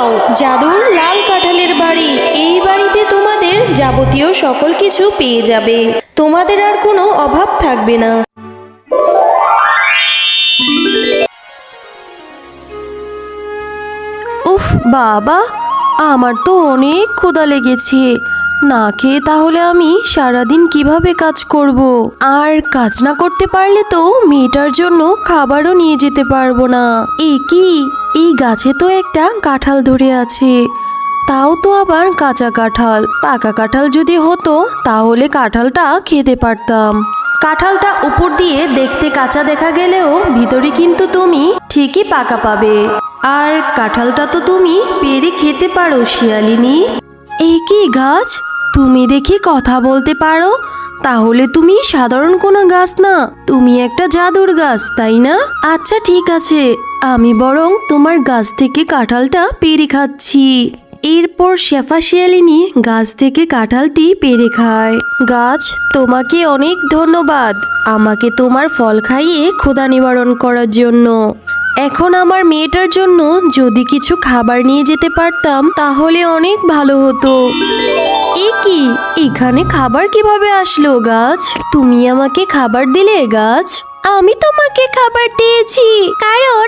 নাও জাদুর লাল কাঁঠালের বাড়ি। এই বাড়িতে তোমাদের যাবতীয় সকল কিছু পেয়ে যাবে, তোমাদের আর কোনো অভাব থাকবে না। উফ বাবা, আমার তো অনেক ক্ষুধা লেগেছে। না খেয়ে তাহলে আমি সারাদিন কিভাবে কাজ করব? আর কাজ না করতে পারলে তো মেয়েটার জন্য খাবারও নিয়ে যেতে পারবো না। কি এই গাছে তো একটা কাঁঠাল ধরে আছে, তাও তো আবার কাঁচা কাঁঠাল। পাকা কাঁঠাল যদি হতো তাহলে কাঁঠালটা খেতে পারতাম। কাঁঠালটা উপর দিয়ে দেখতে কাঁচা দেখা গেলেও ভিতরে কিন্তু তুমি ঠিকই পাকা পাবে। আর কাঁঠালটা তো তুমি পেরে খেতে পারো শিয়ালিনী। কি গাছ, তুমি দেখি কথা বলতে পারো? তাহলে তুমি সাধারণ কোনো গাছ না, তুমি একটা জাদুর গাছ, তাই না? আচ্ছা ঠিক আছে, আমি বরং তোমার গাছ থেকে কাঁঠালটা পেরে খাচ্ছি। এরপর শেফা শিয়ালিনী গাছ থেকে কাঁঠালটি পেরে খায়। গাছ, তোমাকে অনেক ধন্যবাদ আমাকে তোমার ফল খাইয়ে ক্ষুধা নিবারণ করার জন্য। এখন আমার মেয়েটার জন্য যদি কিছু খাবার নিয়ে যেতে পারতাম তাহলে অনেক ভালো হতো। কি, এখানে খাবার কিভাবে আসলো গাছ? তুমি আমাকে খাবার দিলে গাছ? আমি তোমাকে খাবার দিয়েছি, কারণ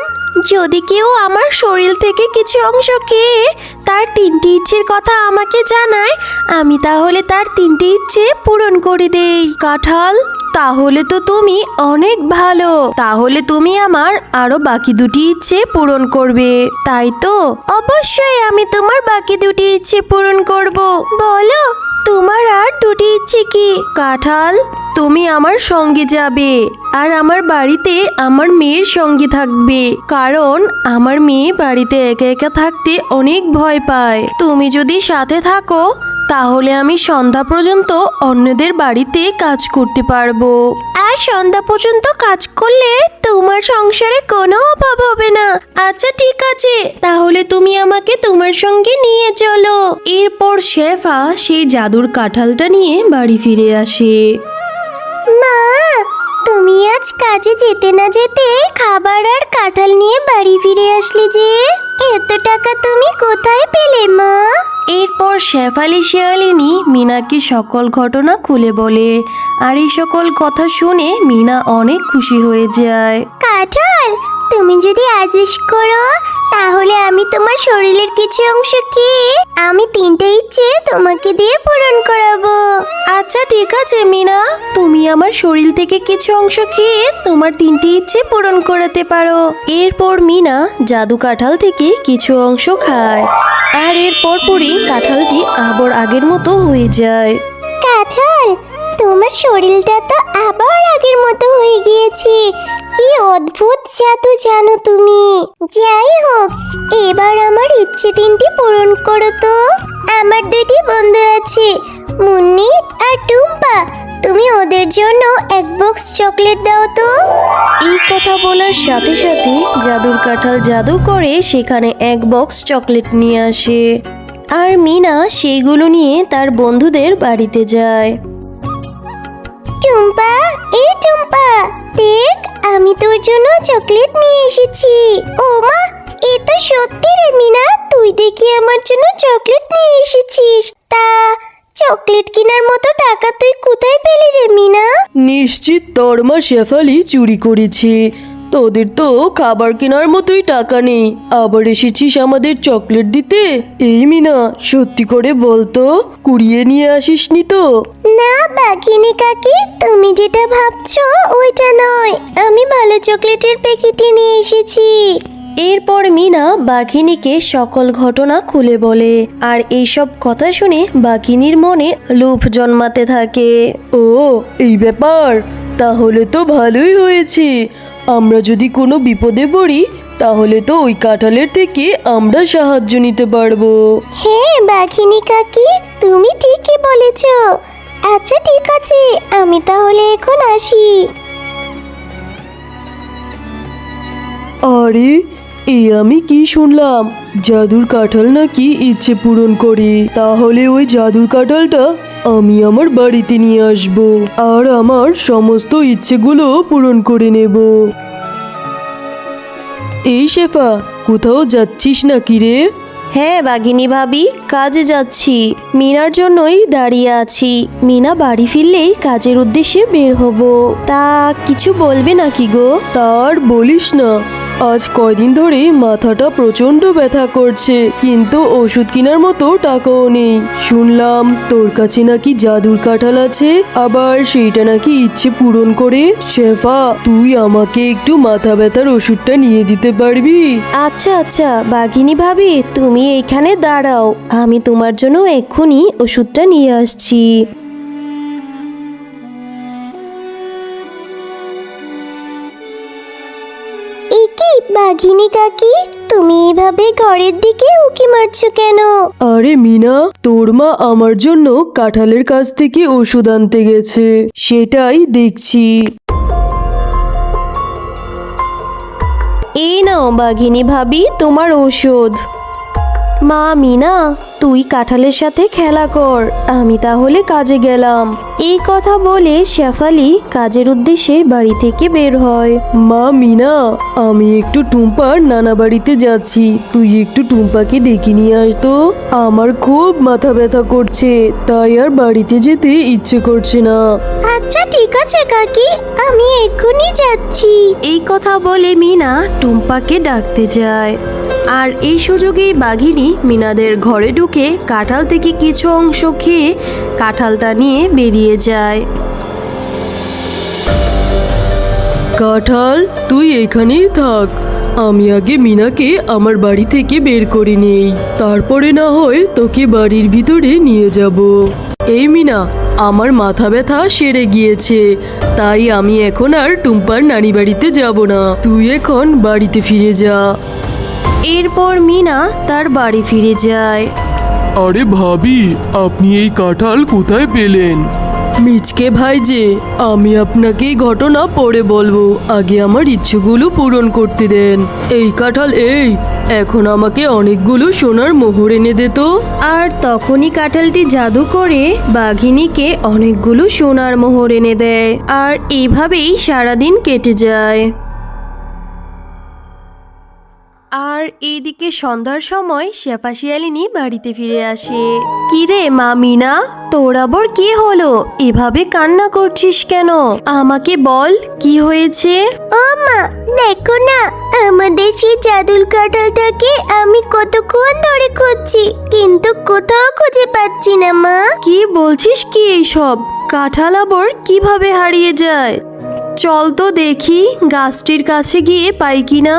যদি কেউ আমার শরীর থেকে কিছু অংশ খেয়ে তার 3টি ইচ্ছের কথা আমাকে জানায়, আমি তাহলে তার 3টি ইচ্ছে পূরণ করে দেই। কাঁঠাল, তাহলে তো তুমি অনেক ভালো। তাহলে তুমি আমার আরো বাকি 2টি ইচ্ছে পূরণ করবে, তাই তো? অবশ্যই আমি তোমার বাকি 2টি ইচ্ছে পূরণ করব। বলো, তোমার আর 2টি ইচ্ছে কি? কাঁঠাল, তুমি আমার সঙ্গে যাবে আর আমার বাড়িতে আমার মেয়ের সঙ্গে থাকবে, কারণ আমার মেয়ে বাড়িতে একা একা থাকতে অনেক ভয় পায়। তুমি যদি সাথে থাকো তাহলে আমি সন্ধ্যা পর্যন্ত অন্যদের বাড়িতে কাজ করতে পারবো। আর সন্ধ্যা পর্যন্ত কাজ করলে তোমার সংসারে কোনো অভাব হবে না। আচ্ছা ঠিক আছে, তাহলে তুমি আমাকে তোমার সঙ্গে নিয়ে চলো। এরপর শেফা সেই জাদুর কাঁঠালটা নিয়ে বাড়ি ফিরে আসে। মা, তুমি আজ কাজে যেতে না যেতে খাবার আর কাঁঠাল নিয়ে বাড়ি ফিরে আসলে যে? এত টাকা তুমি কোথায় পেলে মা? এরপর শেফালি শিয়ালিনী মিনাকে সকল ঘটনা খুলে বলে, আর এই সকল কথা শুনে মিনা অনেক খুশি হয়ে যায়। কাঁঠাল, তুমি যদি আদেশ করো তাহলে আমি তোমার শরীরের কিছু অংশ খেয়ে আমি 3টে ইচ্ছে তোমাকে দিয়ে পূরণ করাবো। আচ্ছা ঠিক আছে মিনা, তুমি আমার শরীর থেকে কিছু অংশ খেয়ে তোমার 3টি ইচ্ছে পূরণ করাতে পারো। এরপর মিনা জাদু কাঁঠাল থেকে কিছু অংশ খায়, আর এরপর পরই কাঁঠালটি আবার আগের মতো হয়ে যায়। কাঁঠাল, তোমার শরীরটা তো আবার আগের মতো হয়ে গিয়েছে। কি অদ্ভুত জাদু জানো তুমি। যাই হোক, এবার আমার ইচ্ছে 3টি পূরণ করো তো। আমার 2টি বন্ধু আছে, মুন্নি আর টুম্পা, তুমি ওদের জন্য 1 বক্স চকলেট দাও তো। এই কথা বলার সাথে সাথে জাদুর কাঁঠাল জাদু করে সেখানে 1 বক্স চকলেট নিয়ে আসে, আর মিনা সেইগুলো নিয়ে তার বন্ধুদের বাড়িতে যায়। টুম্পা, এই টুম্পা, দেখ আমি তোর জন্য চকলেট নিয়ে এসেছি। ও মা, এ তো সত্যি রে মিনা, তুই দেখি আমার জন্য চকলেট নিয়ে এসেছিস। তা চকলেট কেনার মতো টাকা তুই কোথায় পেলি রে মিনা? নিশ্চিত তোর মা শেফালি চুরি করেছে। তোদের তো খাবার কেনার মতোই টাকা নেই, আবার এসেছিস আমাদের চকলেট দিতে। এই মিনা, সত্যি করে বলতো, কুড়িয়ে নিয়ে আসিসনি তো? না বাঘিনী কাকি, তুমি যেটা ভাবছো ওইটা নয়, আমি ভালো চকলেটের প্যাকেটে নিয়ে এসেছি। এরপর মিনা বাঘিনীকে সকল ঘটনা খুলে বলে, আর এইসব কথা শুনে বাঘিনীর মনে লোভ জন্মাতে থাকে। ও, এই ব্যাপার, তাহলে তো ভালোই হয়েছে। আমরা যদি কোনো বিপদে পড়ি তাহলে তো ওই কাঁঠালের থেকে আমরা সাহায্য নিতে পারবো। হ্যাঁ বাঘিনী কাকি, তুমি ঠিকই বলেছ। আচ্ছা ঠিক আছে, আমি তাহলে এখন আসি। আরে, এই আমি কি শুনলাম, জাদুর কাঁঠাল নাকি ইচ্ছে পূরণ করে। তাহলে ওই জাদুর কাঁঠালটা আমি আমার বাড়িতে নিয়ে আসব আর আমার সমস্ত ইচ্ছেগুলো পূরণ করে নেব। এই শেফা, কোথাও যাচ্ছিস নাকি রে? হ্যাঁ বাঘিনী ভাবি, কাজে যাচ্ছি। মিনার জন্যই দাঁড়িয়ে আছি। মিনা বাড়ি ফিরলেই কাজের উদ্দেশ্যে বের হব। তা কিছু বলবে নাকি গো? তার বলিস না, আজ কয়দিন ধরে মাথাটা প্রচন্ড ব্যথা করছে, কিন্তু ওষুধ কেনার মতো টাকাও নেই। শুনলাম তোর কাছে নাকি জাদুর কাঁঠাল আছে, আবার সেইটা নাকি ইচ্ছে পূরণ করে। শেফা, তুই আমাকে একটু মাথা ব্যথার ওষুধটা নিয়ে দিতে পারবি? আচ্ছা আচ্ছা বাঘিনী ভাবি, তুমি এইখানে দাঁড়াও, আমি তোমার জন্য এক্ষুনি ওষুধটা নিয়ে আসছি। একি বাঘিনী কাকি, তুমি এভাবে ঘরের দিকে উকি মারছো কেন? আরে মিনা, তোর মা আমার জন্য কাঁঠালের কাছ থেকে ওষুধ আনতে গেছে, সেটাই দেখছি। এই নাও বাঘিনী ভাবি তোমার ওষুধ। মা মিনা, তুই কাঁঠালের সাথে খেলা কর, আমি তাহলে কাজে গেলাম। এই কথা বলে শেফালি কাজের উদ্দেশ্যে বাড়ি থেকে বের হয়। মা মিনা, আমি একটু টুম্পার নানা বাড়িতে যাচ্ছি, তুই একটু টুম্পাকে ডেকে নিয়ে আস তো। আমার খুব মাথা ব্যথা করছে, তাই আর বাড়িতে যেতে ইচ্ছে করছে না। আচ্ছা ঠিক আছে কাকি, আমি এক্ষুনি যাচ্ছি। এই কথা বলে মিনা টুম্পাকে ডাকতে যায়। আর এই সুযোগেই বাঘিনী মিনাদের ঘরে ঢুকে কাঁঠাল থেকে কিছু অংশ খেয়ে কাঁঠালটা নিয়ে বেরিয়ে যায়। কাঁঠাল, তুই এখানেই থাক, আমি আগে মিনাকে আমার বাড়ি থেকে বের করে নেই, তারপরে না হয় তোকে বাড়ির ভিতরে নিয়ে যাব। এই মিনা, আমার মাথা ব্যথা সেরে গিয়েছে, তাই আমি এখন আর টুম্পার নানি বাড়িতে যাব না, তুই এখন বাড়িতে ফিরে যা। এরপর মিনা তার বাড়ি ফিরে যায়। আরে ভাবি, আপনি এই কাঁঠাল কোথায় পেলেন? মিচকে ভাই যে, আমি আপনাকে এই ঘটনা পরে বলবো, আগে আমার ইচ্ছেগুলো পূরণ করতে দেন। এই কাঁঠাল, এই এখন আমাকে অনেকগুলো সোনার মোহর এনে দে তো। আর তখনই কাঁঠালটি জাদু করে বাঘিনীকে অনেকগুলো সোনার মোহর এনে দেয়। আর এইভাবেই সারাদিন কেটে যায়। আর এইদিকে সন্ধ্যার সময় শেফা শিয়ালিনী বাড়িতে ফিরে আসে। কিরে মা মিনা, তোর আবার কি হলো? এভাবে কান্না করছিস কেন? আমাকে বল, কি হয়েছে? ও মা, দেখো না, আমাদের সেই জাদুর কাঁঠালটাকে আমি কতক্ষণ ধরে খুঁজছি, কিন্তু কোথাও খুঁজে পাচ্ছি না মা। কি বলছিস কি এইসব? কাঁঠাল আবার কিভাবে হারিয়ে যায়? চল তো দেখি গাছটির কাছে গিয়ে পাই কিনা।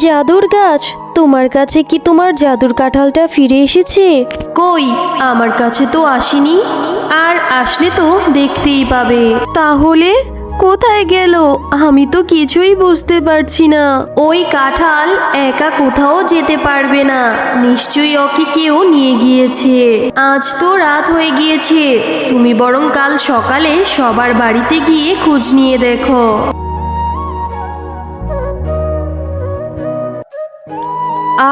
জাদুর গাছ, তোমার কাছে কি তোমার জাদুর কাঁঠালটা ফিরে এসেছে? কই, আমার কাছে তো আসেনি, আর আসলে তো দেখতেই পাবে। তাহলে কোথায় গেল? আমি তো কিছুই বুঝতে পারছি না। ওই কাঁঠাল একা কোথাও যেতে পারবে না, নিশ্চয়ই ওকে কেউ নিয়ে গিয়েছে। আজ তো রাত হয়ে গিয়েছে, তুমি বরং কাল সকালে সবার বাড়িতে গিয়ে খোঁজ নিয়ে দেখো।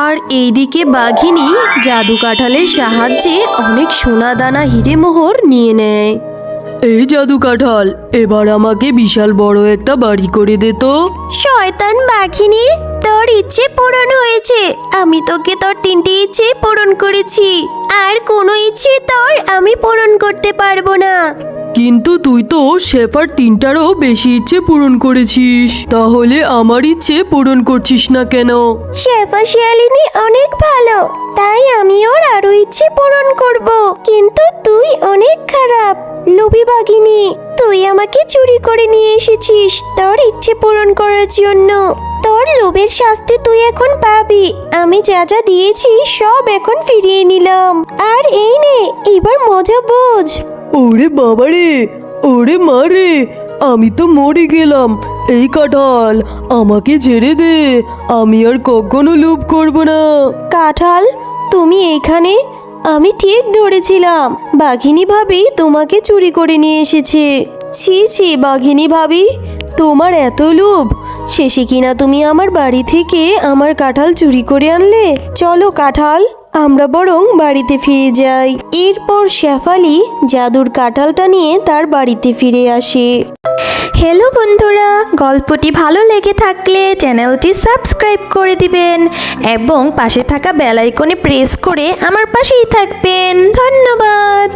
আর এইদিকে বাঘিনী জাদু কাঁঠালের সাহায্যে অনেক সোনা দানা হিরে মোহর নিয়ে নেয়। এই জাদু কাঁঠাল, এবার আমাকে বিশাল বড় একটা বাড়ি করে দে তো। শয়তান বাঘিনী, তোর ইচ্ছে পূরণ হয়েছে। আমি তোকে তোর 3টি ইচ্ছে পূরণ করেছি, আর কোনো ইচ্ছে তোর আমি পূরণ করতে পারবো না। কিন্তু তুই তো শেফার 3টারও বেশি ইচ্ছে পূরণ করেছিস, তাহলে আমার ইচ্ছে পূরণ করছিস না কেন? শেফা শিয়ালিনী অনেক ভালো, তাই আমি ওর আরো ইচ্ছে পূরণ করব। কিন্তু তুই অনেক খারাপ, লোভী বাঘিনী। তুই আমাকে চুরি করে নিয়ে এসেছিস তোর ইচ্ছে পূরণ করার জন্য। তোর লোভের শাস্তি তুই এখন পাবি। আমি যা যা দিয়েছি সব এখন ফিরিয়ে নিলাম, আর এই নে, এবার মজা বোঝ। ওরে বাবারে, ওরে মারে, আমি তো মরে গেলাম। এই কাঁঠাল, আমাকে ছেড়ে দে, আমি আর কখনো লোভ করব না। কাঁঠাল, তুমি এইখানে? আমি ঠিক ধরেছিলাম, বাঘিনী ভাবি তোমাকে চুরি করে নিয়ে এসেছে। ছি ছি বাঘিনী ভাবি, তোমার এত লোভ, শেষে কিনা তুমি আমার বাড়ি থেকে আমার কাঁঠাল চুরি করে আনলে। চলো কাঁঠাল, আমরা বরং বাড়িতে ফিরে যাই। এরপর শেফালি জাদুর কাঁঠালটা নিয়ে তার বাড়িতে ফিরে আসে। হ্যালো বন্ধুরা, গল্পটি ভালো লেগে থাকলে চ্যানেলটি সাবস্ক্রাইব করে দিবেন এবং পাশে থাকা বেল আইকনে প্রেস করে আমার পাশেই থাকবেন। ধন্যবাদ।